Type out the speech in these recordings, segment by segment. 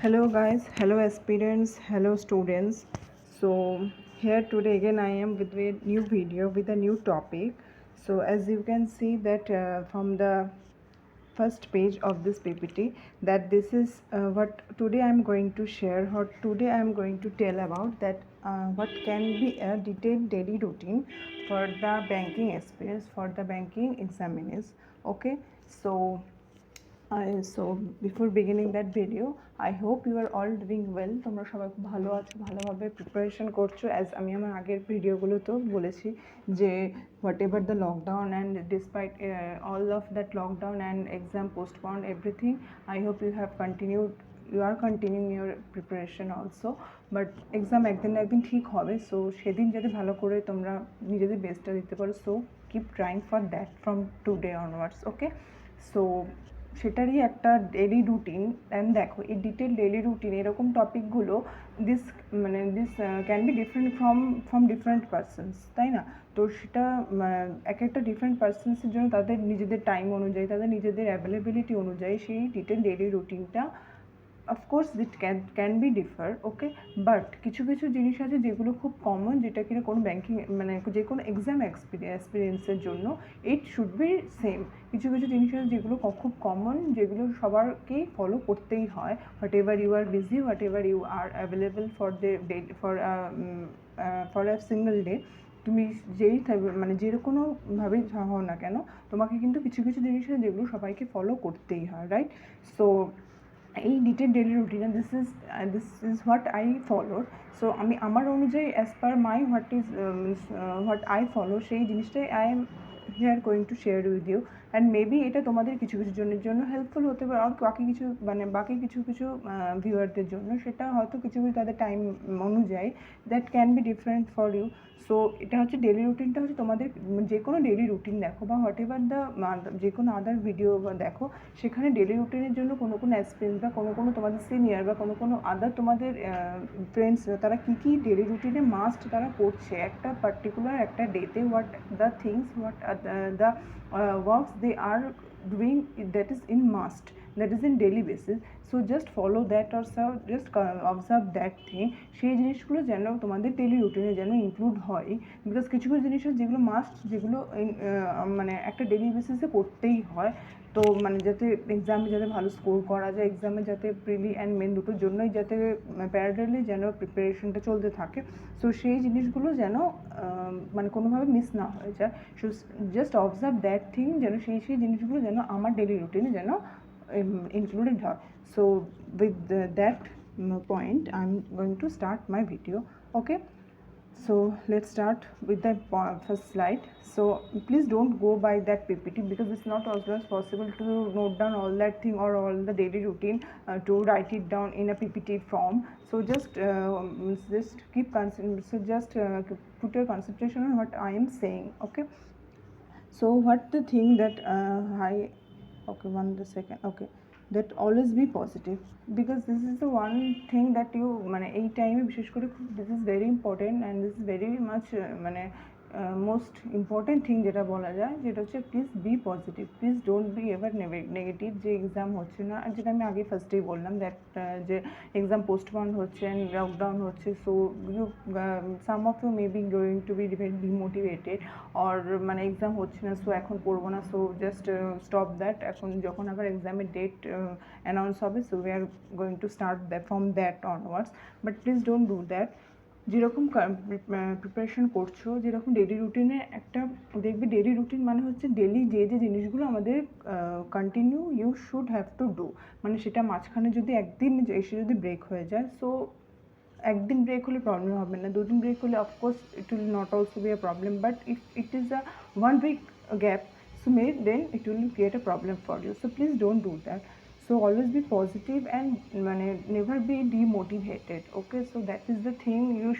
Hello guys, hello aspirants, hello students. So here today again I am with a new video with a new topic. So as you can see that from the first page of this PPT, that this is what today I am going to share, or today I am going to tell about that what can be a detailed daily routine for the banking experience, for the banking examiners. Okay, so before beginning that video, I hope you are all doing well. তোমরা সবাই খুব ভালো আছো, ভালোভাবে preparation করছো। As আমি আমার আগের ভিডিওগুলোতেও বলেছি যে whatever the lockdown and despite all of that lockdown and exam postponed everything, I hope you have continued, you are continuing your preparation also. But exam একদিন না একদিন ঠিক হবে, সো সেদিন যাতে ভালো করে তোমরা নিজেদের বেস্টটা দিতে পারো। So keep trying for that from today onwards. Okay, so সেটারই একটা ডেলি রুটিন। অ্যান্ড দেখো এই ডিটেল ডেলি রুটিন এরকম টপিকগুলো this this can be different from different persons, তাই না? তো সেটা এক একটা ডিফারেন্ট পারসনসের জন্য তাদের নিজেদের টাইম অনুযায়ী, তাদের নিজেদের অ্যাভেলেবিলিটি অনুযায়ী সেই ডিটেল ডেলি রুটিনটা of course it can be differ. Okay, but কিছু কিছু জিনিস আছে যেগুলো খুব কমন, যেটা কিনা কোনো ব্যাঙ্কিং যে কোনো এক্সাম এক্সপিরিয়েন্সের জন্য ইট শুড বি সেম। কিছু কিছু জিনিস আছে যেগুলো খুব কমন, যেগুলো সবারকেই ফলো করতেই হয়। Whatever you are busy, whatever you are available for the day, for a single day, তুমি যেই যে কোনোভাবে হও না কেন, তোমাকে কিন্তু কিছু কিছু জিনিস আছে যেগুলো সবাইকে ফলো করতেই হয়, রাইট? সো এই detail daily routine, this is what I followed. So আমি আমার অনুযায়ী as per my what I follow, সেই জিনিসটাই I am here going to share with you. And maybe এটা তোমাদের কিছু কিছু জনের জন্য হেল্পফুল হতে পারে, আর বাকি কিছু ভিউয়ারদের জন্য সেটা হয়তো কিছু কিছু তাদের টাইম অনুযায়ী that can be different for you. So এটা হচ্ছে ডেলি রুটিনটা, হচ্ছে তোমাদের যে কোনো ডেলি রুটিন দেখো বা হোয়াট এভার দ্য যে কোনো আদার ভিডিও দেখো, সেখানে ডেলি রুটিনের জন্য কোনো অ্যাসপিরেন্স বা কোনো তোমাদের সিনিয়র বা কোনো আদার তোমাদের ফ্রেন্ডস, তারা কী ডেলি রুটিনে মাস্ট তারা করছে একটা পার্টিকুলার একটা ডেতে, what the things, what the works they are doing, that is in must, that is in daily basis. So just follow that or just observe that thing. সেই জিনিসগুলো যেন তোমাদের ডেলি রুটিনে যেন ইনক্লুড হয়, বিকজ কিছু কিছু জিনিস যেগুলো মাস্ট, যেগুলো একটা ডেলি বেসিসে করতেই হয়। তো যাতে এক্সামে যাতে ভালো স্কোর করা যায়, এক্সামে যাতে প্রিলি অ্যান্ড মেন দুটোর জন্যই যাতে প্যারালালি যেন প্রিপারেশনটা চলতে থাকে। সো সেই জিনিসগুলো যেন কোনোভাবে মিস না হয়ে যায়। So just observe that thing, যেন সেই জিনিসগুলো যেন আমার ডেলি রুটিনে যেন included হয়। So with that point, I'm going to start my video. Okay, so let's start with the first slide. So please don't go by that PPT, because it's not always possible to note down all that thing or all the daily routine to write it down in a PPT form. So just keep put your concentration on what I am saying. Okay, so what the thing that okay, one second. Okay, that always be positive, because this is the one thing that you এই টাইমে বিশেষ করে this is very important and this is very much most important thing যেটা বলা যায়, যেটা হচ্ছে please be positive, please don't be ever negative. যে এক্সাম হচ্ছে না, আর যেটা আমি আগে ফার্স্টেই বললাম দ্যাট যে এক্সাম পোস্টপন্ড হচ্ছে অ্যান্ড লকডাউন হচ্ছে, so you some of you may be going to be demotivated, or exam হচ্ছে না সো এখন পড়বো না। So just stop that. এখন যখন আবার এক্সামের ডেট অ্যানাউন্স হবে, so we are going to start that from that onwards. But please don't do that. যেরকম প্রিপারেশন করছো, যেরকম ডেলি রুটিনে একটা দেখবে, ডেলি রুটিন হচ্ছে ডেলি যে জিনিসগুলো আমাদের continue you should have to do. সেটা মাঝখানে যদি একদিন এসে যদি ব্রেক হয়ে যায়, সো একদিন ব্রেক হলে প্রবলেম হবে না, দুদিন ব্রেক হলে of course it will not also be a problem, but if it is a 1 week gap, so then it will create a problem for you. So please don't do that. So always be positive and never be demotivated. Okay, so that is the thing. You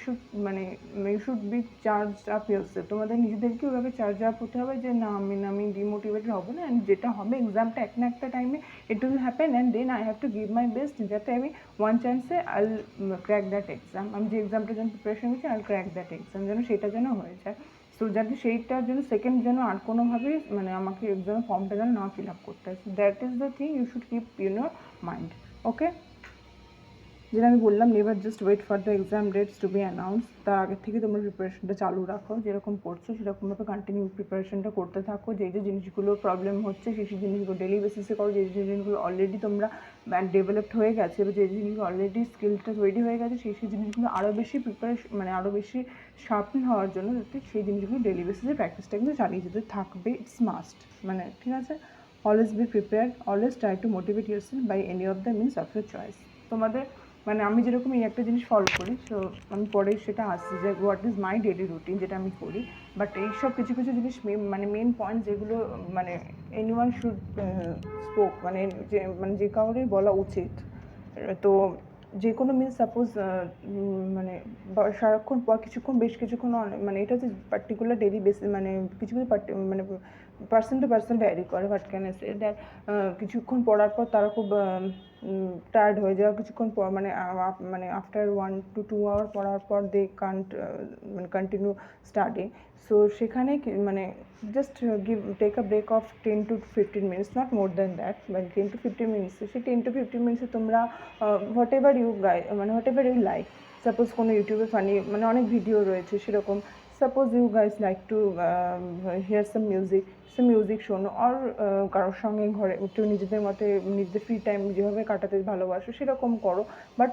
should be charged up yourself. তোমাদের নিজেদেরকে ওভাবে charge up হতে হবে যে না, আমি demotivated হব না, অ্যান্ড যেটা হবে এক্সামটা একটা টাইমে it will happen, and then I have to give my best, যাতে আমি ওয়ান চান্সে I will crack that exam. আমি যে এক্সামটার জন্য প্রিপারেশন করছি, I will crack that exam, যেন সেটা যেন হয়ে যায়। সো যাতে সেইটার জন্য সেকেন্ড যেন আর কোনোভাবে আমাকে এক্সাম ফর্মটা যেন না ফিল আপ করতে হয়। So that is the thing you should keep in your mind. Okay, যেটা আমি বললাম never just wait for the exam dates to be announce, তার আগে থেকে তোমরা প্রিপারেশনটা চালু রাখো, যেরকম পড়ছো সেরকমভাবে কন্টিনিউ প্রিপারেশনটা করতে থাকো। যে যে জিনিসগুলো প্রবলেম হচ্ছে সেই সেই জিনিসগুলো ডেলি বেসিসে করো। যে যে জিনিসগুলো অলরেডি তোমরা ডেভেলপড হয়ে গেছে বা যে জিনিসগুলো অলরেডি স্কিলটা তৈরি হয়ে গেছে সেই সেই জিনিসগুলো আরও বেশি প্রিপারেশন মানে আরও বেশি শার্পন হওয়ার জন্য যাতে সেই জিনিসগুলো ডেলি বেসিসে প্র্যাকটিসটা কিন্তু চালিয়ে যেতে থাকবে, ইটস মাস্ট, মানে ঠিক আছে। Always be prepared, always try to motivate yourself by any of the means of your choice. তোমাদের মানে আমি যেরকম এই একটা জিনিস ফলো করি, সো আমি পরে সেটা আসছি যে what is my daily routine যেটা আমি করি। বাট এইসব কিছু কিছু জিনিস মানে মেন পয়েন্ট যেগুলো মানে এনিওয়ান শুড স্পোক, মানে যে কাউরেই বলা উচিত। তো যে কোনো মিনস সাপোজ মানে সারাক্ষণ পর কিছুক্ষণ বেশ কিছুক্ষণ মানে এটা হচ্ছে পার্টিকুলার ডেলি বেসিস, মানে কিছু কিছু মানে পার্সন টু পার্সন ভ্যারি করে। What can I say that কিছুক্ষণ পড়ার পর তারা খুব টায়ার্ড হয়ে যায়, কিছুক্ষণ পর মানে আফটার 1 to 2 আওয়ার পড়ার পর দে কান্ট মানে কন্টিনিউ স্টাডি। সো সেখানে মানে just take a break of 10 to 15 minutes, not more than that, মানে 10 to 15 minutes। সেই 10 to 15 মিনিটসে তোমরা হোয়াট এভার ইউ মানে whatever you like, suppose কোনো ইউটিউবে ফানি মানে অনেক ভিডিও রয়েছে সেরকম, suppose you guys like to hear some music, সে মিউজিক শোনো। আর কারোর সঙ্গে ঘরে একটু নিজেদের মতে নিজেদের ফ্রি টাইম যেভাবে কাটাতে ভালোবাসো সেরকম করো। বাট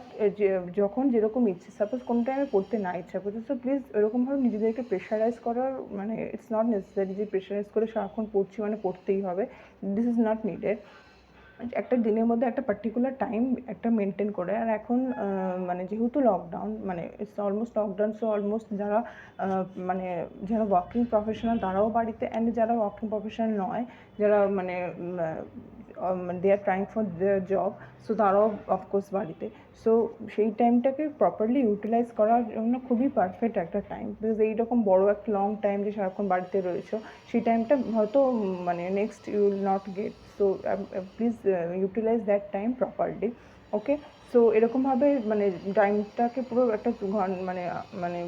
যখন যেরকম ইচ্ছে, সাপোজ কোনো টাইমে পড়তে না ইচ্ছা করছে, সো প্লিজ এরকমভাবে নিজেদেরকে প্রেশারাইজ করার মানে ইটস নট নেসেসারি যে প্রেশারাইজ করে সারাক্ষণ পড়ছি মানে পড়তেই হবে, দিস ইজ নট নিডেড। একটা দিনের মধ্যে একটা পার্টিকুলার টাইম একটা মেনটেন করে। আর এখন মানে যেহেতু লকডাউন, মানে it's almost lockdown, so almost যারা মানে যারা ওয়ার্কিং প্রফেশনাল তারাও বাড়িতে, অ্যান্ড যারা ওয়ার্কিং প্রফেশনাল নয়, যারা মানে they are trying for their job, so তারাও অফকোর্স বাড়িতে। সো সেই টাইমটাকে প্রপারলি ইউটিলাইজ করার জন্য খুবই পারফেক্ট একটা টাইম, বিকজ এইরকম বড় একটা লং টাইম যে সারাক্ষণ বাড়িতে রয়েছে সেই টাইমটা হয়তো মানে next you will not get. So please utilize that time properly, okay. So এরকমভাবে মানে টাইমটাকে পুরো একটা মানে মানে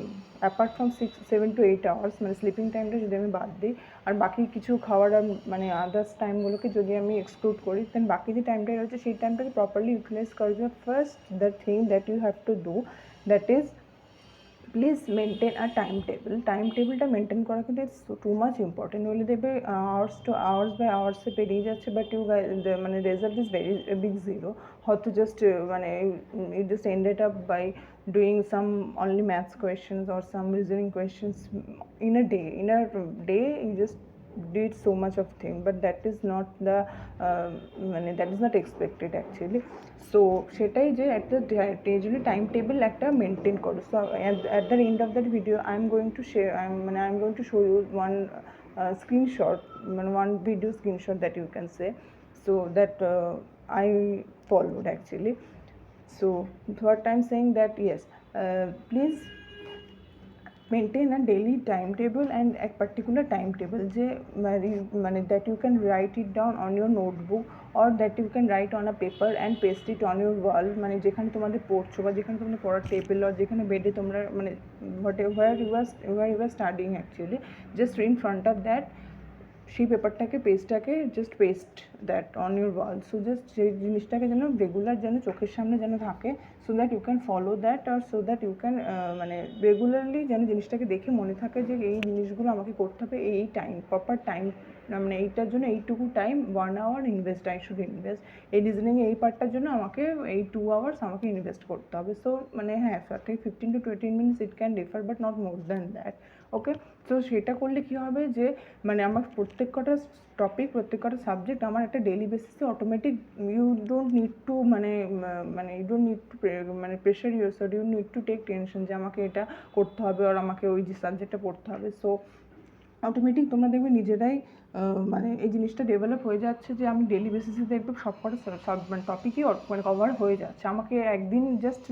অ্যাপার্ট ফ্রম 7 to 8 আওয়ার্স, মানে স্লিপিং টাইমটা যদি আমি বাদ দিই আর বাকি কিছু খাওয়ার মানে আদার্স টাইমগুলোকে যদি আমি এক্সক্লুড করি, দেন বাকি যে টাইমটা রয়েছে সেই টাইমটাকে প্রপারলি ইউটিলাইজ করার জন্য first the thing that you have to do, that is please maintain a time table. Time টেবিলটা মেনটেন করা কিন্তু ইটস টু মাচ ইম্পর্টেন্ট। নইলে দেখবে আওয়ার্স বাই আওয়ার্সে পেরিয়ে যাচ্ছে, বাট ইউ মানে result is very big zero. হয়তো জাস্ট মানে you just ended up by doing some only maths questions or some reasoning questions in a day you just did so much of thing, but that is not the মানে that is not expected actually. So সেটাই যে একটা daily time table একটা maintain করো। So at the end of that video I am going to share I am going to show you one screenshot, one video screenshot that you can say, so that I followed actually. So what I'm saying that yes, please maintain a daily timetable and a particular timetable যে মানে that you can write it down on your notebook or that you can write on a paper and paste it on your wall, মানে যেখানে তোমাদের পড়ছো বা যেখানে তোমাদের পড়ার টেবিল আর যেখানে বেডে তোমরা মানে where you are studying actually, just in front of that সেই পেপারটাকে পেজটাকে just paste that on your wall. So just সেই জিনিসটাকে যেন রেগুলার যেন চোখের সামনে যেন থাকে, so that you can follow that আর সো দ্যাট ইউ ক্যান মানে রেগুলারলি যেন জিনিসটাকে দেখে মনে থাকে যে এই জিনিসগুলো আমাকে করতে হবে এই টাইম প্রপার টাইম, মানে এইটার জন্য এইটুকু time 1 hour invest I should invest, এই রিজনিংয়ে এই পার্টটার জন্য আমাকে এই 2 hours আমাকে ইনভেস্ট করতে হবে। সো মানে হ্যাঁ 15 to 20 minutes it can differ but not more than that, okay. তো সেটা করলে কী হবে যে মানে আমার প্রত্যেক কটা টপিক প্রত্যেক কটা সাবজেক্ট আমার একটা ডেলি বেসিসে automatic, you don't need to মানে ইউ ডোন্ট নিড টু মানে pressure yourself, you need to take tension যে আমাকে এটা করতে হবে আর আমাকে ওই যে সাবজেক্টটা পড়তে হবে। সো অটোমেটিক তোমরা দেখবে নিজেরাই মানে এই জিনিসটা ডেভেলপ হয়ে যাচ্ছে যে আমি ডেলি বেসিসে দেখবে সব মানে টপিকই মানে কভার হয়ে যাচ্ছে। আমাকে একদিন জাস্ট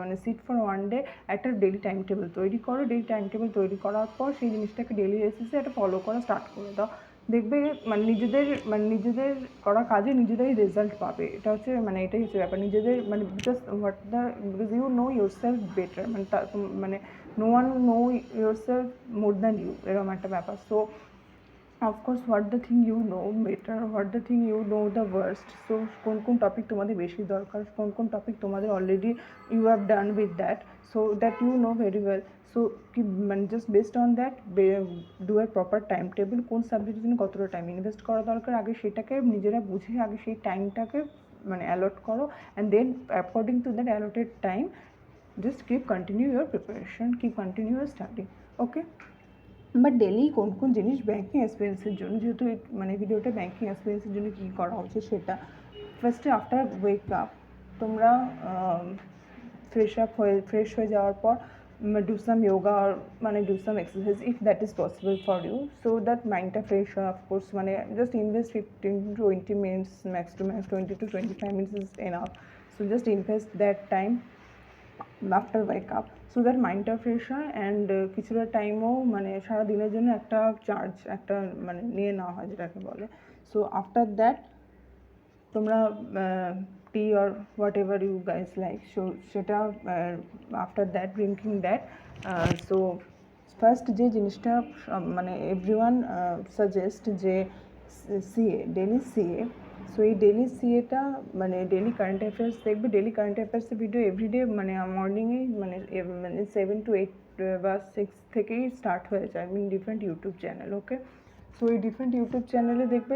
মানে সিট ফর ওয়ান ডে একটা ডেলি টাইম টেবিল তৈরি করো, ডেলি টাইম টেবিল তৈরি করার পর সেই জিনিসটাকে ডেলি বেসিসে একটা ফলো করা স্টার্ট করে দাও, দেখবে মানে নিজেদের করা কাজে নিজেরাই রেজাল্ট পাবে। এটা হচ্ছে মানে এটাই হচ্ছে ব্যাপার, নিজেদের মানে just because you know yourself better, মানে no one know yourself more than you, এরকম একটা ব্যাপার। So of course what the thing you know better, what the thing you know the worst, so কোন topic তোমাদের বেশি দরকার, কোন topic তোমাদের already you have done with that, so that you know very well. So কি মানে just based on that do a proper time table, কোন সাবজেক্টের জন্য কতটা টাইম ইনভেস্ট করা দরকার আগে সেটাকে নিজেরা বুঝে আগে সেই টাইমটাকে মানে অ্যালট করো, and then according to that allotted time just keep continue your preparation, keep continue your study. Okay, but daily কোন জিনিস ব্যাঙ্কিং এক্সপিরিয়েন্সের জন্য, যেহেতু মানে ভিডিওটা ব্যাঙ্কিং এক্সপিরিয়েন্সের জন্য কী করা উচিত সেটা, ফার্স্টে আফটার ওয়েক আপ তোমরা ফ্রেশ হয়ে যাওয়ার পর ডু সাম যোগা আর মানে do some exercise if that is possible for you, so that মাইন্ডটা ফ্রেশ হয়। অফকোর্স মানে just invest 15-20 minutes, max to max 20-25 minutes is enough, so just invest that time after wake up, so that মাইন্ডটা fresh হয় and কিছুটা টাইমও মানে সারা দিনের জন্য একটা চার্জ একটা মানে নিয়ে নেওয়া হয় যেটাকে বলে। সো আফটার দ্যাট তোমরা tea or whatever you guys like, so সেটা after that drinking that, so first যে জিনিসটা মানে এভরিওয়ান সাজেস্ট যে সিএ, ডেলি সিএ, সো এই ডেলি সিএটা মানে ডেলি কারেন্ট অ্যাফেয়ার্স দেখবে, ডেলি কারেন্ট অ্যাফেয়ার্সের ভিডিও এভরিডে মানে মর্নিংয়েই মানে 7 to 8 বা 6 থেকেই স্টার্ট হয়ে যায় ডিফারেন্ট ইউটিউব চ্যানেল। ওকে, সো এই ডিফারেন্ট ইউটিউব চ্যানেলে দেখবে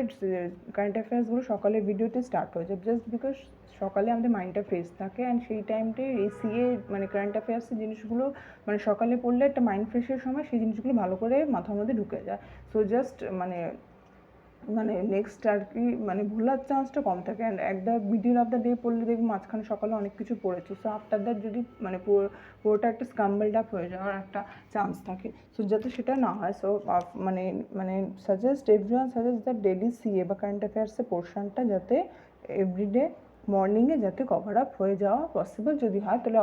কারেন্ট অ্যাফেয়ার্সগুলো সকালে ভিডিওতে স্টার্ট হয়ে যায়, জাস্ট বিকজ সকালে আমাদের মাইন্ডটা ফ্রেশ থাকে অ্যান্ড সেই টাইমটায় এই সিএ মানে কারেন্ট অ্যাফেয়ার্সের জিনিসগুলো মানে সকালে পড়লে একটা মাইন্ড ফ্রেশের সময় সেই জিনিসগুলো ভালো করে মাথার মধ্যে ঢুকে যায়। সো জাস্ট মানে নেক্সট আর কি মানে ভুলার চান্সটা কম থাকে, অ্যান্ড একটা মিডিল অফ দ্য ডে পড়লে দেখবো মাঝখানে সকালে অনেক কিছু পড়েছে, সো আফটার দ্যাট যদি মানে পুরোটা একটা স্ক্রাম্বলড আপ হয়ে যাওয়ার একটা চান্স থাকে, সো যাতে সেটা না হয়। সো মানে everyone suggest that daily CA বা কারেন্ট অ্যাফেয়ার্সের পোর্শনটা যাতে এভরিডে মর্নিংয়ে যাতে কভার আপ হয়ে যাওয়া পসিবল, যদি হয় তাহলে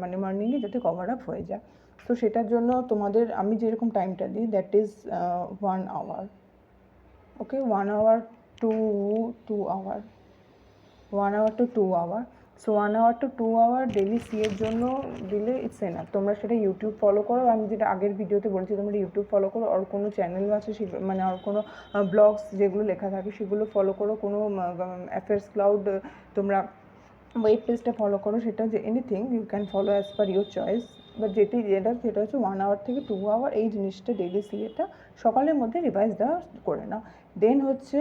মানে মর্নিংয়ে যাতে কভার আপ হয়ে যায়। তো সেটার জন্য তোমাদের আমি যেরকম টাইমটা দিই that is 1 hour। Okay, 1 hour to 2 hour, 1 hour to 2 hour, so 1 hour to 2 hour daily C এর জন্য দিলে ইটস এনাফ। তোমরা সেটা ইউটিউব ফলো করো, আমি যেটা আগের ভিডিওতে বলেছি তোমরা ইউটিউব ফলো করো, আর কোনো চ্যানেল আছে মানে আর কোনো ব্লগস যেগুলো লেখা থাকে সেগুলো ফলো করো, কোনো অ্যাফেয়ার্স ক্লাউড তোমরা ওয়েব পেজটা ফলো করো, সেটা যে anything you can follow as per your choice, but যেটা হচ্ছে 1 hour থেকে 2 hour এই জিনিসটা ডেলি সিএটা সকালের মধ্যে রিভাইজ দেওয়া করে নাও। দেন হচ্ছে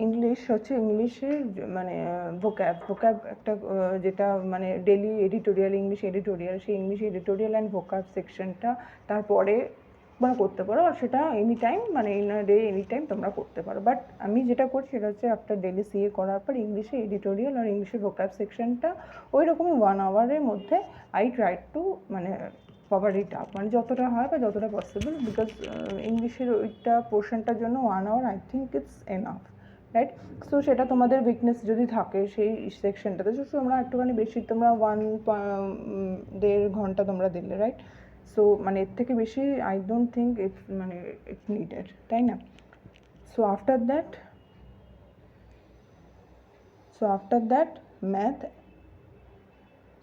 ইংলিশ হচ্ছে ইংলিশের মানে ভোক্যাব একটা যেটা মানে ডেলি এডিটোরিয়াল সেই ইংলিশ এডিটোরিয়াল অ্যান্ড ভোক্যাব সেকশনটা তারপরে তোমরা করতে পারো, আর সেটা এনি টাইম মানে in a day any time তোমরা করতে পারো। বাট আমি যেটা করছি সেটা হচ্ছে আফটার ডেলি সিএ করার পর ইংলিশে এডিটোরিয়াল আর ইংলিশের ভোক্যাব সেকশনটা ওই রকমই 1 hour-এর মধ্যে আই ট্রাই টু মানে কভার ইট আপ, মানে যতটা হয় বা যতটা পসিবল, বিকজ ইংলিশের ওইটা পোর্শনটার জন্য 1 hour I think it's enough, right? So সেটা তোমাদের উইকনেস যদি থাকে সেই সেকশনটাতে, তোমরা একটুখানি বেশি তোমরা 1.5 ঘন্টা তোমরা দিলে, রাইট? সো মানে এর থেকে বেশি I don't think it's needed, তাই না? সো আফটার দ্যাট ম্যাথ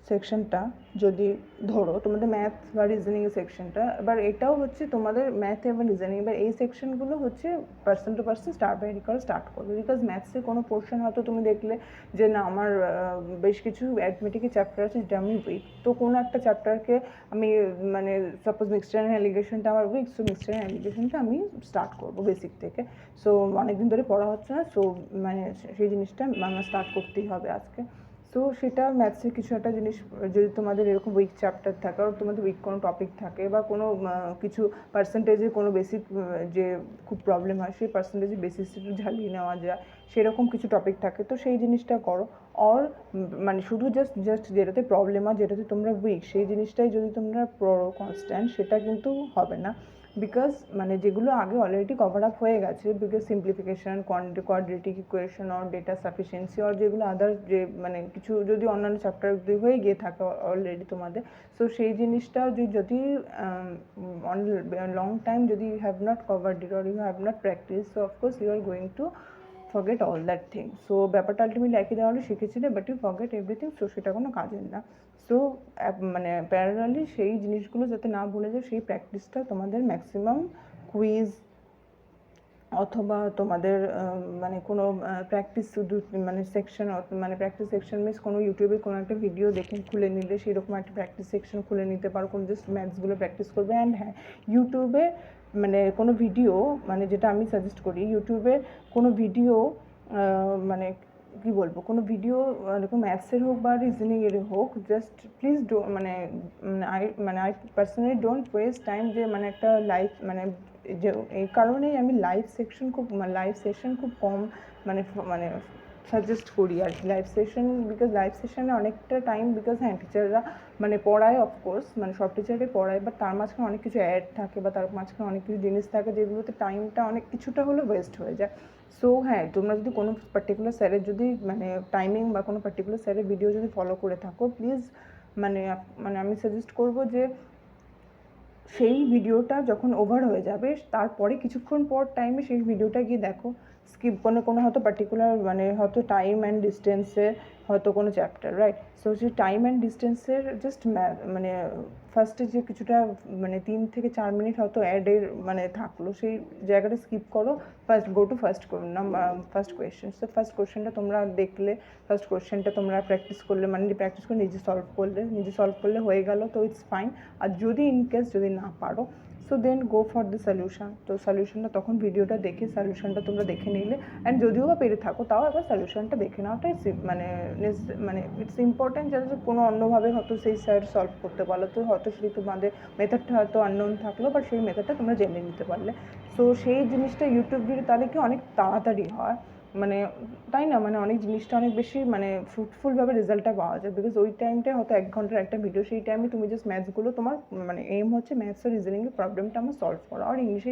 সেকশনটা যদি ধরো তোমাদের ম্যাথ বা রিজনিং সেকশনটা, এবার এটাও হচ্ছে তোমাদের ম্যাথ এবং রিজনিং, এবার এই সেকশনগুলো হচ্ছে পার্সন টু পার্সন স্টার্ট করবে, বিকজ ম্যাথসের কোনো পোর্শন হয়তো তুমি দেখলে যে না আমার বেশ কিছু অ্যারিথমেটিকের চ্যাপ্টার আছে যেটা আমি উইক, তো কোনো একটা চ্যাপ্টারকে আমি মানে সাপোজ মিক্সচার অ্যান্ড অ্যালিগেশনটা আমার উইক, সো মিক্সচার অ্যান্ড অ্যালিগেশনটা আমি স্টার্ট করবো বেসিক থেকে, সো অনেকদিন ধরে পড়া হচ্ছে না, সো মানে সেই জিনিসটা আমার স্টার্ট করতেই হবে আজকে। সো সেটা ম্যাথসের কিছু একটা জিনিস যদি তোমাদের এরকম উইক চ্যাপ্টার থাকে আর তোমাদের উইক কোনো টপিক থাকে বা কোনো কিছু পার্সেন্টেজের কোনো বেসিক যে খুব প্রবলেম হয় সেই পার্সেন্টেজের বেসিস একটু ঝালিয়ে নেওয়া যায় সেরকম কিছু টপিক থাকে, তো সেই জিনিসটা করো। অর মানে শুধু জাস্ট যেটাতে প্রবলেম আর যেটাতে তোমরা উইক সেই জিনিসটাই যদি তোমরা পড়ো কনস্ট্যান্ট, সেটা কিন্তু হবে না, বিকজ মানে যেগুলো আগে অলরেডি কভার আপ হয়ে গেছে, because simplification, quadratic equation or data sufficiency or যেগুলো আদার্স যে মানে কিছু যদি অন্যান্য চ্যাপ্টার হয়ে গিয়ে থাকে অলরেডি তোমাদের, সো সেই জিনিসটা যদি লং টাইম যদি you have not covered it or you have not practice, so of course you are going to forget all that thing. So ব্যাপারটা আলটিমেটলি একই দেওয়া হলে শিখেছিলে, but you forget everything. So সেটা কোনো কাজের না। সো মানে প্যারালালি সেই জিনিসগুলো যাতে না ভুলে যায়, সেই প্র্যাকটিসটা তোমাদের ম্যাক্সিমাম কুইজ অথবা তোমাদের মানে কোনো প্র্যাকটিস মানে সেকশন, মানে প্র্যাকটিস সেকশন মিনস কোনো ইউটিউবে কোনো একটা ভিডিও দেখে খুলে নিলে সেরকম একটা প্র্যাকটিস সেকশন খুলে নিতে পারো, কোনো জাস্ট ম্যাথসগুলো প্র্যাকটিস করবে। অ্যান্ড হ্যাঁ, ইউটিউবে মানে কোনো ভিডিও, মানে যেটা আমি সাজেস্ট করি, ইউটিউবে কোনো ভিডিও মানে কী বলবো, কোনো ভিডিও এরকম ম্যাথসের হোক বা রিজনিংয়ের হোক, just please I personally don't waste time যে মানে একটা লাইভ মানে যে এই কারণেই আমি লাইভ সেশন খুব কম মানে সাজেস্ট করি আর কি লাইভ সেশন, বিকজ লাইভ সেশনে অনেকটা টাইম, বিকজ হ্যাঁ টিচাররা মানে পড়ায় অফকোর্স, মানে সব টিচারই পড়ায়, বাট তার মাঝখানে অনেক কিছু অ্যাড থাকে বা তার মাঝখানে অনেক কিছু জিনিস থাকে যেগুলোতে টাইমটা অনেক কিছুটা হলেও ওয়েস্ট হয়ে যায়। সো হ্যাঁ, তোমরা যদি কোনো পার্টিকুলার স্যারের যদি মানে টাইমিং বা কোনো পার্টিকুলার স্যারের ভিডিও যদি ফলো করে থাকো, প্লিজ মানে আমি সাজেস্ট করবো যে সেই ভিডিওটা যখন ওভার হয়ে যাবে তারপরে কিছুক্ষণ পর টাইমে সেই ভিডিওটা গিয়ে দেখো, স্কিপ কোনো হয়তো পার্টিকুলার মানে হয়তো টাইম অ্যান্ড ডিস্টেন্সের হয়তো কোনো চ্যাপ্টার, রাইট? সো সেই টাইম অ্যান্ড ডিস্টেন্সের জাস্ট মানে ফার্স্টে যে কিছুটা মানে 3 থেকে 4 মিনিট হয়তো অ্যাডের মানে থাকলো, সেই জায়গাটা স্কিপ করো, go to first question. So first কোয়েশ্চেনটা তোমরা দেখলে, ফার্স্ট কোয়েশ্চেনটা তোমরা প্র্যাকটিস করলে, মানে প্র্যাকটিস করে নিজে সলভ করলে হয়ে গেল, তো ইটস ফাইন। আর যদি ইনকেস যদি না পারো, so then go for the solution. তো সলিউশনটা তখন ভিডিওটা দেখে সলিউশনটা তোমরা দেখে নিলে, অ্যান্ড যদিও বা পেরে থাকো তাও একবার সলিউশনটা দেখে নেওয়াটাই মানে ইটস ইম্পর্ট্যান্ট, যাতে কোনো অন্যভাবে হয়তো সেই স্যার সলভ করতে পারলো, তো হয়তো সেই তোমাদের মেথডটা হয়তো আননোন থাকলো, বাট সেই মেথডটা তোমরা জেনে নিতে পারলে। সো সেই জিনিসটা ইউটিউব ভিডিও তাহলে কি অনেক তাড়াতাড়ি হয়, মানে তাই না, মানে অনেক জিনিসটা অনেক বেশি মানে ফ্রুটফুলভাবে রেজাল্টটা পাওয়া যায়, বিকজ ওই টাইমটায় হয়তো 1 ঘন্টার একটা ভিডিও, সেই টাইমে তুমি জাস্ট ম্যাথসগুলো তোমার মানে এইম হচ্ছে ম্যাথস আর রিজনিংয়ের প্রবলেমটা আমার সলভ করা, আর ইংলিশে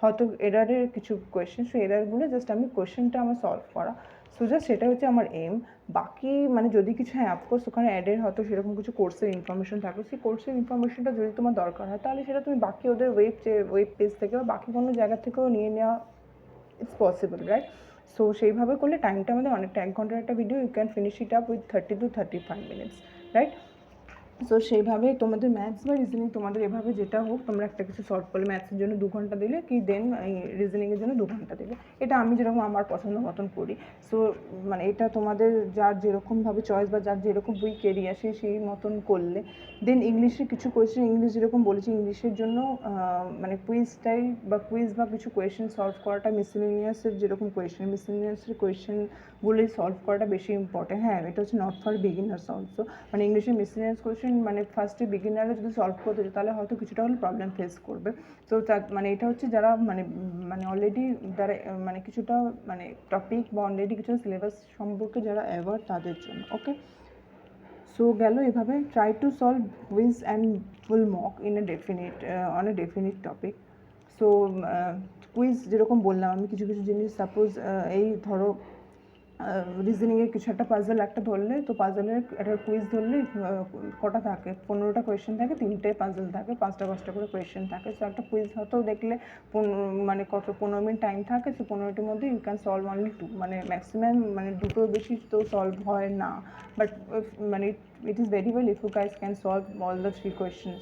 হয়তো এরারের কিছু কোয়েশ্চেন, সো এরারগুলো জাস্ট আমি কোয়েশ্চেনটা আমার সলভ করা। সো জাস্ট সেটা হচ্ছে আমার এইম। বাকি মানে যদি কিছু, হ্যাঁ অফকোর্স ওখানে অ্যাডের হয়তো সেরকম কিছু কোর্সের ইনফরমেশন থাকবে, সেই কোর্সের ইনফরমেশনটা যদি তোমার দরকার হয়, তাহলে সেটা তুমি বাকি ওদের ওয়েব পেজ থেকে বা বাকি কোনো জায়গা থেকেও নিয়ে নেওয়া, ইটস পসিবল, রাইট? সো সেইভাবে করলে টাইমটা আমাদের অনেকটা, 1 ঘন্টার একটা video you can finish it up with 30 to 35 minutes, right? So সেইভাবে তোমাদের ম্যাথস বা রিজনিং তোমাদের এভাবে যেটা হোক, তোমরা একটা কিছু সলভ করলে ম্যাথসের জন্য 2 ঘন্টা দিলে, কি দেন রিজনিংয়ের জন্য 2 ঘন্টা দিলে, এটা আমি যেরকম আমার পছন্দ মতন করি। সো মানে এটা তোমাদের যার যেরকমভাবে চয়েস বা যার যেরকম উইক এরিয়া সেই মতন করলে, দেন ইংলিশে কিছু কোয়েশ্চেন, ইংলিশ যেরকম বলেছি ইংলিশের জন্য মানে কুইজ বা কিছু কোয়েশ্চেন সলভ করাটা, মিসেলেনিয়াসের যেরকম মিসেলেনিয়াসের কোয়েশ্চেনগুলোই সলভ করাটা বেশি ইম্পর্টেন্ট। হ্যাঁ, এটা হচ্ছে নট ফর বিগিনার্স অলসো, মানে ইংলিশে মিসেলেনিয়াস কোয়েশ্চেন মানে ফার্স্টে বিগিনাররা যদি সলভ করতে চায় তাহলে হয়তো কিছুটা হলে প্রবলেম ফেস করবে। তো মানে এটা হচ্ছে যারা মানে অলরেডি যারা মানে কিছুটা মানে টপিক বা অলরেডি কিছুটা সিলেবাস সম্পর্কে যারা অ্যাওয়ার, তাদের জন্য। ওকে, সো গেল এভাবে try to solve quiz and full mock in on a definite topic. So quiz যেরকম বললাম আমি, কিছু কিছু জিনিস সাপোজ এই ধরো রিজনিংয়ের কিছু একটা পাজল একটা ধরলে, তো পাজলের একটা কুইজ ধরলে কটা থাকে, 15টা কোয়েশ্চেন থাকে, 3টে পাজল থাকে, 5টা করে কোয়েশ্চেন থাকে। সো একটা কুইজ হয়তো দেখলে মানে 15 মিনিট টাইম থাকে, সো 15টার মধ্যে ইউ ক্যান সলভ অনলি 2, মানে ম্যাক্সিমাম মানে 2টোর বেশি তো সলভ হয় না, বাট মানে it is very well if you guys can solve all the 3 questions,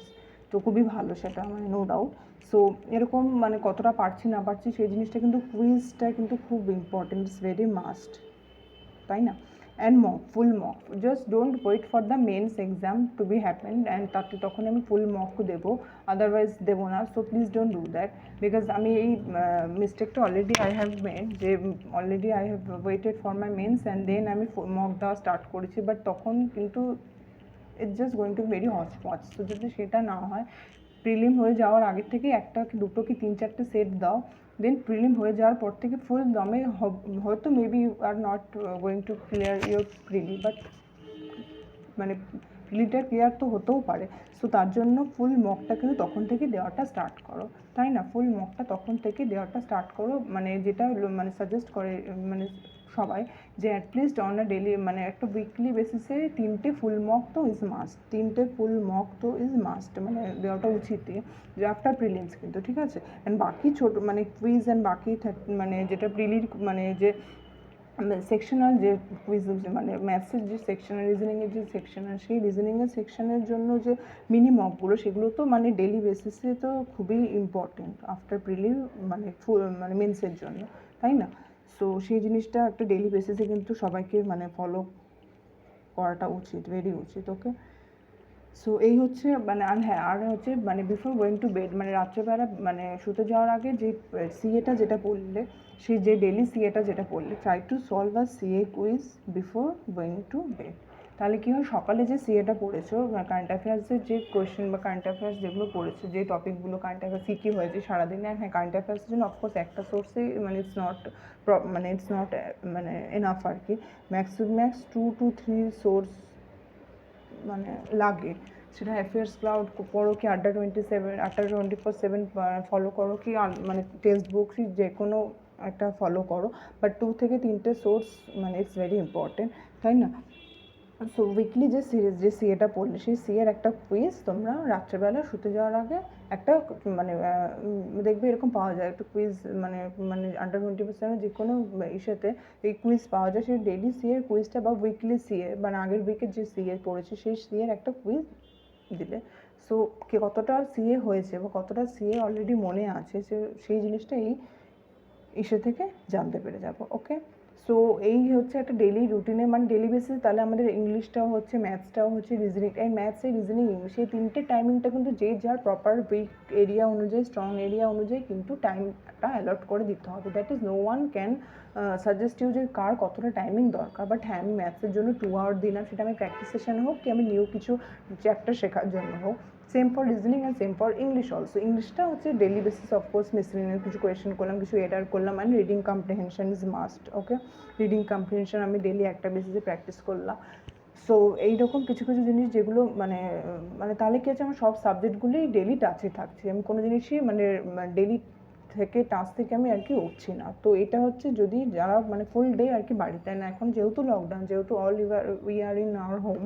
তো খুবই ভালো সেটা, মানে নো ডাউট। সো এরকম মানে কতটা পারছি না পারছি সেই জিনিসটা কিন্তু কুইজটা কিন্তু খুব ইম্পর্টেন্ট, ইটস ভেরি মাস্ট, তাই না? And full mock, just don't wait for the mains exam to be happen and তখন আমি ফুল মক দেবো, আদারওয়াইজ দেবো না। So please don't do that, because আমি এই মিস্টেকটা অলরেডি আই হ্যাভ মেড, যে already I have waited for my mains and then আমি মক দেওয়া স্টার্ট করেছি, বাট তখন কিন্তু it's just going to very hotchpotch. তো যদি সেটা না হয়, প্রিলিম হয়ে যাওয়ার আগের থেকে একটা কি দুটো কি 3-4টে সেট দাও, দেন প্রিলিম হয়ে যাওয়ার পর থেকে ফুল দমে, হয়তো maybe you are not going to clear your prelim, but মানে প্রিলিটা ক্লিয়ার তো হতেও পারে। সো তার জন্য ফুল মকটা কিন্তু তখন থেকে দেওয়াটা স্টার্ট করো, তাই না? ফুল মকটা তখন থেকে দেওয়াটা স্টার্ট করো, মানে যেটা মানে সাজেস্ট করে মানে সবাই, যে অ্যাটলিস্ট অন আ ডেলি মানে একটা উইকলি বেসিসে 3টে ফুল মক তো ইজ মাস্ট, 3টে ফুল মক তো ইজ মাস্ট, মানে দেওয়াটা উচিতই, যে আফটার প্রিলিমস কিন্তু, ঠিক আছে? অ্যান্ড বাকি ছোটো মানে কুইজ অ্যান্ড বাকি মানে যেটা প্রিলির মানে যে সেকশনাল যে কুইজ মানে ম্যাথসের যে সেকশনাল রিজনিংয়ের যে সেকশনাল, সেই রিজনিংয়ের সেকশনের জন্য যে মিনি মকগুলো, সেগুলো তো মানে ডেলি বেসিসে তো খুবই ইম্পর্টেন্ট আফটার প্রিলি মানে মানে মেন্সের জন্য, তাই না? সো সেই জিনিসটা একটা ডেলি বেসিসে কিন্তু সবাইকে মানে ফলো করাটা উচিত, ভেরি উচিত। ওকে, সো এই হচ্ছে মানে, আর হ্যাঁ, আর হচ্ছে মানে বিফোর গোয়িং টু বেড, মানে রাত্রেবেলা মানে শুতে যাওয়ার আগে যে সিএটা যেটা পড়লে, সেই যে ডেলি সিএটা যেটা পড়লে, try to solve a CA quiz before going to bed. তাহলে কী হয়, সকালে যে সিএটা পড়েছো, কারেন্ট অ্যাফেয়ার্সের যে কোয়েশ্চেন বা কারেন্ট অ্যাফেয়ার্স যেগুলো পড়েছো, যে টপিকগুলো কারেন্ট অ্যাফেয়ার্স কী কী হয়েছে সারাদিনে, হ্যাঁ কারেন্ট অ্যাফেয়ার্সের জন্য অফকোর্স একটা সোর্সেই মানে ইটস নট মানে এনাফ আর কি, ম্যাক্স 2 to 3 সোর্স মানে লাগে। সেটা অ্যাফেয়ার্স ক্লাউড পড়ো কি আড্ডা 24/7 ফলো করো, কি মানে টেক্সট বুক যে কোনো একটা ফলো করো, বাট 2 থেকে 3টে সোর্স মানে ইটস ভেরি ইম্পর্টেন্ট, তাই না? সো উইকলি যে সিরিজ যে সিএটা পড়লে, সেই সিএর একটা কুইজ তোমরা রাত্রেবেলা শুতে যাওয়ার আগে একটা মানে দেখবে এরকম পাওয়া যায় একটা কুইজ, মানে মানে আন্ডার 20% যে কোনো ইসেতে এই কুইজ পাওয়া যায়, সেই ডেলি সিএর কুইজটা বা উইকলি সিএ মানে আগের উইকের যে সিএ পড়েছে সেই সিএর একটা কুইজ দিলে, সো কে কতটা সিএ হয়েছে বা কতটা সিএ অলরেডি মনে আছে, সেই জিনিসটা এই ইসে থেকে জানতে পেরে যাবো। ওকে, সো এই হচ্ছে একটা ডেলি রুটিনে মানে ডেলি বেসিস। তাহলে আমাদের ইংলিশটাও হচ্ছে, ম্যাথসটাও হচ্ছে, রিজনিং, এই ম্যাথস এই রিজনিং ইংলিশ এই তিনটে টাইমিংটা কিন্তু যে যার প্রপার উইক এরিয়া অনুযায়ী, স্ট্রং এরিয়া অনুযায়ী কিন্তু টাইমটা অ্যালট করে দিতে হবে। That is no one can suggest you যে কার কতটা টাইমিং দরকার। বাট হ্যাঁ, আমি ম্যাথসের জন্য 2 আওয়ার দিলাম, সেটা আমি প্র্যাকটিস সেশন হোক কি আমি নিউ কিছু চ্যাপ্টার শেখার জন্য হোক। Same for reasoning and same for English also. ইংলিশটা হচ্ছে ডেলি বেসিস, অফকোর্স মিসলিনিয়াস কিছু কোয়েশ্চেন করলাম, কিছু এডার করলাম, and reading comprehension is must. Okay, reading comprehension আমি ডেলি একটা বেসিসে প্র্যাকটিস করলাম। সো এইরকম কিছু কিছু জিনিস যেগুলো মানে মানে তাহলে কী হচ্ছে, আমার সব সাবজেক্টগুলোই ডেলি টাচে থাকছে, আমি কোনো জিনিসই মানে ডেলি থেকে টাচ থেকে আমি আর কি উঠছি না। তো এটা হচ্ছে যদি যারা মানে ফুল ডে আর কি বাড়িতে না, এখন যেহেতু লকডাউন, যেহেতু we are in our home,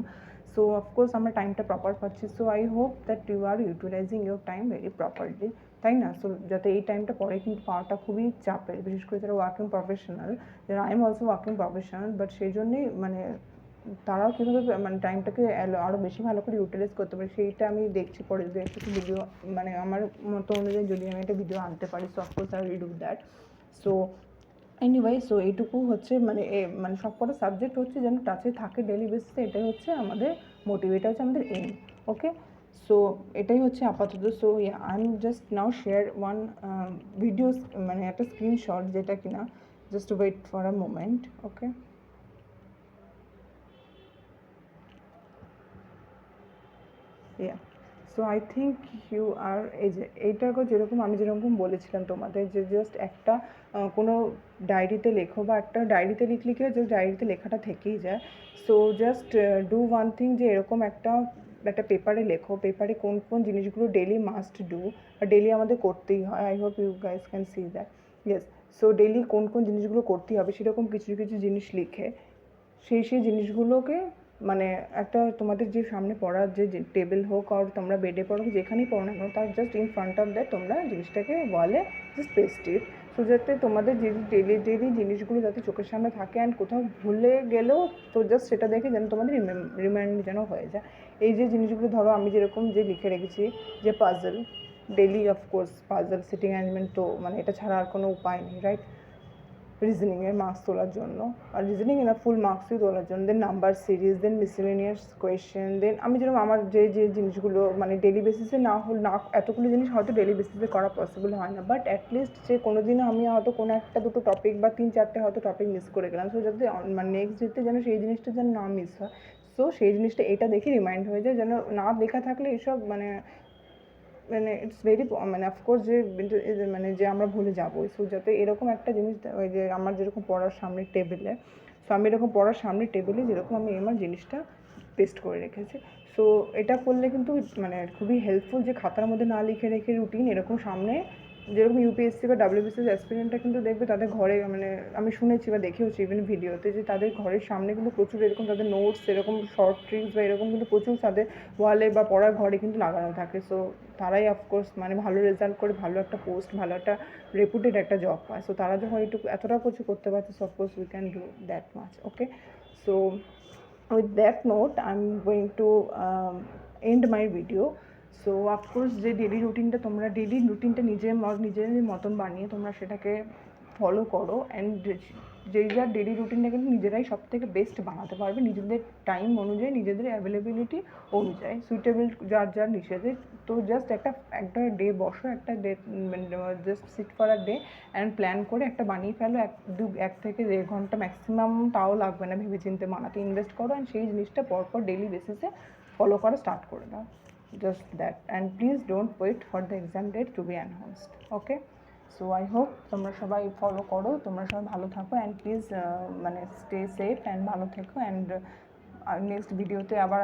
so of course আমরা টাইমটা প্রপার পাচ্ছি। So I hope that you are utilising your time very properly, তাই না? সো যাতে এই টাইমটা পরে কিন্তু পাওয়াটা খুবই চাপের, বিশেষ করে যারা ওয়ার্কিং প্রফেশনাল, যারা I am also working professional, but সেই জন্যেই মানে তারাও কীভাবে মানে টাইমটাকে আরও বেশি ভালো করে ইউটিলাইজ করতে পারে, সেইটা আমি দেখছি পরে যদি একটা ভিডিও মানে আমার মতো অনুযায়ী যদি আমি একটা ভিডিও আনতে পারি, so of course I will do that. So anyway, so এইটুকু হচ্ছে মানে মানে সব কটা সাবজেক্ট হচ্ছে যেন টাচে থাকে ডেলি বেসিসে, এটাই হচ্ছে আমাদের মোটিভ, এটা হচ্ছে আমাদের এইম। ওকে, সো এটাই হচ্ছে আপাতত। So I am just now share one videos মানে একটা স্ক্রিনশট, যেটা কিনা just wait for a moment. Okay, yeah, so I think you are এই যে এইটাকে যেরকম আমি যেরকম বলেছিলাম তোমাদের যে জাস্ট একটা কোনো ডায়েরিতে লেখো, বা একটা ডায়েরিতে লিখলে কি হয়, জাস্ট ডায়েরিতে লেখাটা থেকেই যায়। So just do one thing, যে এরকম একটা পেপারে লেখো, পেপারে কোন কোন জিনিসগুলো ডেলি মাস্ট ডু আর ডেলি আমাদের করতেই হয়। I hope you guys can see that. Yes, so daily কোন কোন জিনিসগুলো করতেই হবে সেরকম কিছু কিছু জিনিস লিখে সেই জিনিসগুলোকে মানে একটা তোমাদের যে সামনে পড়ার যে টেবিল হোক আর তোমরা বেডে পড়ো, যেখানেই পড়ো না কেন, তার just in front of that তোমরা জিনিসটাকে ওয়ালে জাস্ট পেস্ট ইট, সো যাতে তোমাদের যে ডেলি জিনিসগুলো যাতে চোখের সামনে থাকে, অ্যান্ড কোথাও ভুলে গেলেও তো জাস্ট সেটা দেখে যেন তোমাদের রিমাইন্ড যেন হয়ে যায়। এই যে জিনিসগুলো ধরো আমি যেরকম যে লিখে রেখেছি যে puzzle, daily of course puzzle seating arrangement, তো মানে এটা ছাড়া আর কোনো উপায় নেই, রাইট? রিজনিংয়ের মার্কস তোলার জন্য, আর রিজনিং না ফুল মার্কসই তোলার জন্য, দেন নাম্বার সিরিজ, দেন মিসেলেনিয়াস কোয়েশ্চেন, দেন আমি যেরকম আমার যে জিনিসগুলো মানে ডেলি বেসিসে না এতগুলো জিনিস হয়তো ডেলি বেসিসে করা পসিবল হয় না, বাট অ্যাটলিস্ট যে কোনো দিনও আমি হয়তো কোনো একটা দুটো টপিক বা 3-4টে হয়তো টপিক মিস করে গেলাম, সো যাতে মানে নেক্সট ডেতে যেন সেই জিনিসটা যেন না মিস হয়। সো সেই জিনিসটা এটা দেখে রিমাইন্ড হয়ে যায়, যেন না লেখা থাকলে এসব মানে মানে ইটস ভেরি মানে অফকোর্স যে মানে যে আমরা ভুলে যাবো। সো যাতে এরকম একটা জিনিস ওই যে আমার যেরকম পড়ার সামনের টেবিলে, সো আমি এরকম পড়ার সামনের টেবিলে যেরকম আমি আমার জিনিসটা পেস্ট করে রেখেছি। সো এটা করলে কিন্তু মানে খুবই হেল্পফুল, যে খাতার মধ্যে না লিখে রেখে রুটিন এরকম সামনে যেরকম ইউপিএসসি বা ডাব্লিউবিসিএস অ্যাসপিরেন্টরা কিন্তু দেখবে তাদের ঘরে, মানে আমি শুনেছি বা দেখেওছি ইভেন ভিডিওতে, যে তাদের ঘরের সামনে কিন্তু প্রচুর এরকম তাদের নোটস, এরকম শর্ট ট্রিক্স বা এরকম কিন্তু প্রচুর তাদের ওয়ালে বা পড়ার ঘরে কিন্তু লাগানো থাকে। সো তারাই অফকোর্স মানে ভালো রেজাল্ট করে ভালো একটা পোস্ট, ভালো একটা রেপুটেড একটা জব পায়। সো তারা যখন একটু এতটা কিছু করতে পারছে, so of course we can do that much. Okay, so with that note I'm going to end my video. So of course যে ডেলি রুটিনটা, তোমরা ডেলি রুটিনটা নিজের মতন বানিয়ে তোমরা সেটাকে ফলো করো, অ্যান্ড যেই যার ডেলি রুটিনটা কিন্তু নিজেরাই সব থেকে বেস্ট বানাতে পারবে, নিজেদের টাইম অনুযায়ী, নিজেদের অ্যাভেলেবিলিটি অনুযায়ী, সুইটেবল যার নিজেদের। তো জাস্ট একটা ডে বসো, একটা day just sit for a day and plan করে একটা বানিয়ে ফেলো। 1 থেকে 1.5 ঘন্টা ম্যাক্সিমাম, তাও লাগবে না, ভেবে চিন্তে বানাতে ইনভেস্ট করো, অ্যান্ড সেই জিনিসটা পরপর ডেলি বেসিসে ফলো করা স্টার্ট করে দাও। Just that, and please don't wait for the exam date to be announced. Okay, so I hope তোমরা সবাই ফলো করো, তোমরা সবাই ভালো থাকো, অ্যান্ড প্লিজ মানে স্টে সেফ অ্যান্ড ভালো থেকো, অ্যান্ড নেক্সট ভিডিওতে আবার